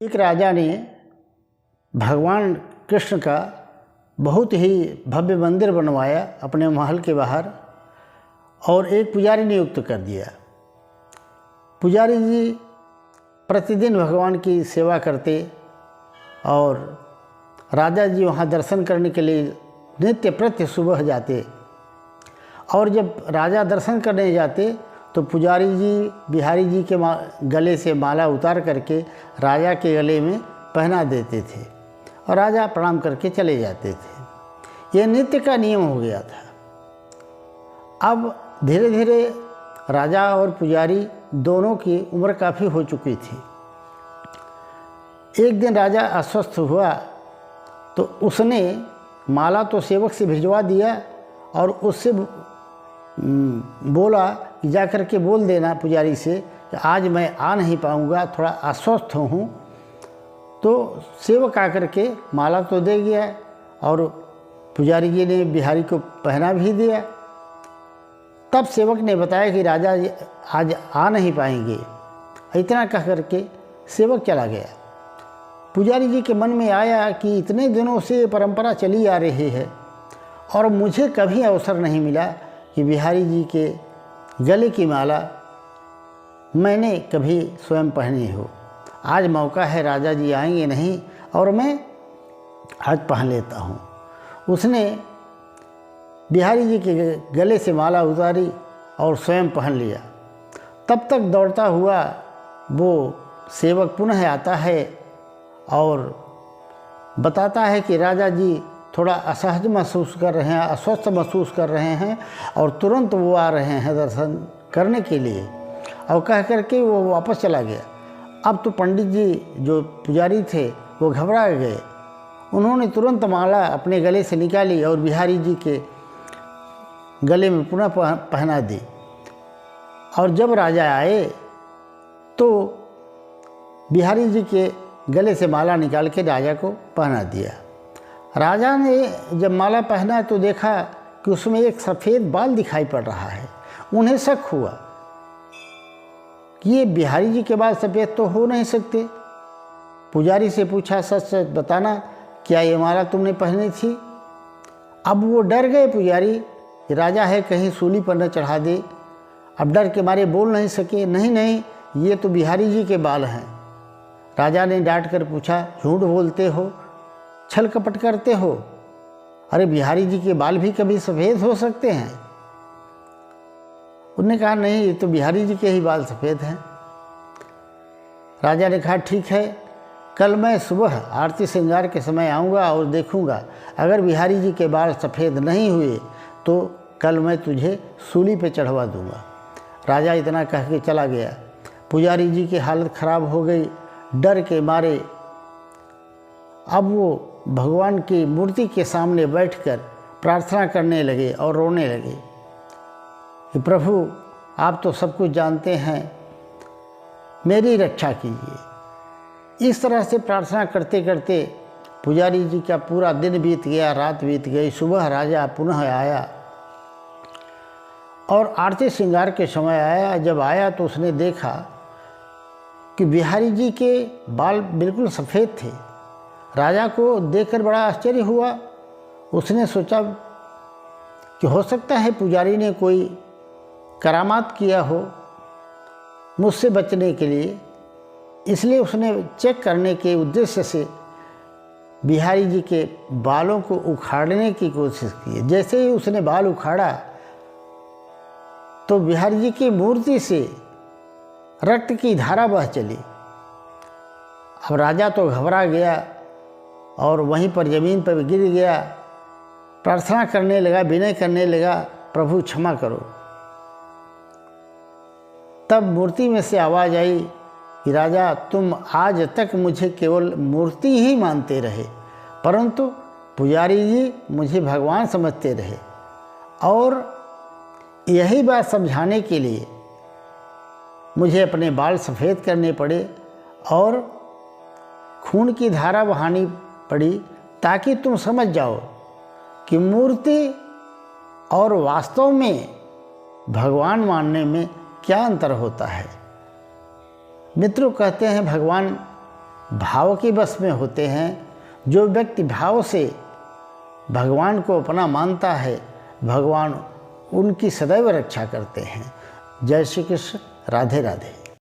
एक राजा ने भगवान कृष्ण का बहुत ही भव्य मंदिर बनवाया अपने महल के बाहर और एक पुजारी नियुक्त कर दिया। पुजारी जी प्रतिदिन भगवान की सेवा करते और राजा जी वहाँ दर्शन करने के लिए नित्य प्रत्य सुबह जाते। और जब राजा दर्शन करने जाते तो पुजारी जी बिहारी जी के गले से माला उतार करके राजा के गले में पहना देते थे और राजा प्रणाम करके चले जाते थे। यह नित्य का नियम हो गया था। अब धीरे धीरे राजा और पुजारी दोनों की उम्र काफ़ी हो चुकी थी। एक दिन राजा अस्वस्थ हुआ तो उसने माला तो सेवक से भिजवा दिया और उससे बोला कि जा कर के बोल देना पुजारी से कि आज मैं आ नहीं पाऊँगा, थोड़ा अस्वस्थ हूँ। तो सेवक आकर के माला तो दे गया और पुजारी जी ने बिहारी को पहना भी दिया। तब सेवक ने बताया कि राजा आज आ नहीं पाएंगे। इतना कह करके सेवक चला गया। पुजारी जी के मन में आया कि इतने दिनों से ये परंपरा चली आ रही है और मुझे कभी अवसर नहीं मिला कि बिहारी जी के गले की माला मैंने कभी स्वयं पहनी हो। आज मौका है, राजा जी आएंगे नहीं और मैं आज पहन लेता हूँ। उसने बिहारी जी के गले से माला उतारी और स्वयं पहन लिया। तब तक दौड़ता हुआ वो सेवक पुनः आता है और बताता है कि राजा जी थोड़ा असहज महसूस कर रहे हैं, अस्वस्थ महसूस कर रहे हैं और तुरंत वो आ रहे हैं दर्शन करने के लिए। और कह करके वो वापस चला गया। अब तो पंडित जी जो पुजारी थे वो घबरा गए। उन्होंने तुरंत माला अपने गले से निकाली और बिहारी जी के गले में पुनः पहना दी। और जब राजा आए तो बिहारी जी के गले से माला निकाल के राजा को पहना दिया। राजा ने जब माला पहना तो देखा कि उसमें एक सफ़ेद बाल दिखाई पड़ रहा है। उन्हें शक हुआ कि ये बिहारी जी के बाल सफ़ेद तो हो नहीं सकते। पुजारी से पूछा, सच सच बताना, क्या ये माला तुमने पहनी थी? अब वो डर गए पुजारी कि राजा है कहीं सूली पर न चढ़ा दे। अब डर के मारे बोल नहीं सके, नहीं नहीं ये तो बिहारी जी के बाल हैं। राजा ने डांट कर पूछा, झूठ बोलते हो, छल कपट करते हो? अरे बिहारी जी के बाल भी कभी सफ़ेद हो सकते हैं? उन्होंने कहा, नहीं ये तो बिहारी जी के ही बाल सफ़ेद हैं। राजा ने कहा, ठीक है, कल मैं सुबह आरती श्रृंगार के समय आऊँगा और देखूँगा। अगर बिहारी जी के बाल सफ़ेद नहीं हुए तो कल मैं तुझे सूली पे चढ़वा दूँगा। राजा इतना कह के चला गया। पुजारी जी की हालत ख़राब हो गई डर के मारे। अब वो भगवान की मूर्ति के सामने बैठकर प्रार्थना करने लगे और रोने लगे कि प्रभु आप तो सब कुछ जानते हैं, मेरी रक्षा कीजिए। इस तरह से प्रार्थना करते करते पुजारी जी का पूरा दिन बीत गया, रात बीत गई। सुबह राजा पुनः आया और आरती श्रृंगार के समय आया। जब आया तो उसने देखा कि बिहारी जी के बाल बिल्कुल सफ़ेद थे। राजा को देखकर बड़ा आश्चर्य हुआ। उसने सोचा कि हो सकता है पुजारी ने कोई करामात किया हो मुझसे बचने के लिए, इसलिए उसने चेक करने के उद्देश्य से बिहारी जी के बालों को उखाड़ने की कोशिश की। जैसे ही उसने बाल उखाड़ा तो बिहारी जी की मूर्ति से रक्त की धारा बह चली। अब राजा तो घबरा गया और वहीं पर ज़मीन पर गिर गया। प्रार्थना करने लगा, विनय करने लगा, प्रभु क्षमा करो। तब मूर्ति में से आवाज़ आई कि राजा तुम आज तक मुझे केवल मूर्ति ही मानते रहे, परंतु पुजारी जी मुझे भगवान समझते रहे। और यही बात समझाने के लिए मुझे अपने बाल सफ़ेद करने पड़े और खून की धारा बहानी पड़ी, ताकि तुम समझ जाओ कि मूर्ति और वास्तव में भगवान मानने में क्या अंतर होता है। मित्रों कहते हैं भगवान भाव के बस में होते हैं। जो व्यक्ति भाव से भगवान को अपना मानता है, भगवान उनकी सदैव रक्षा करते हैं। जय श्री कृष्ण। राधे राधे।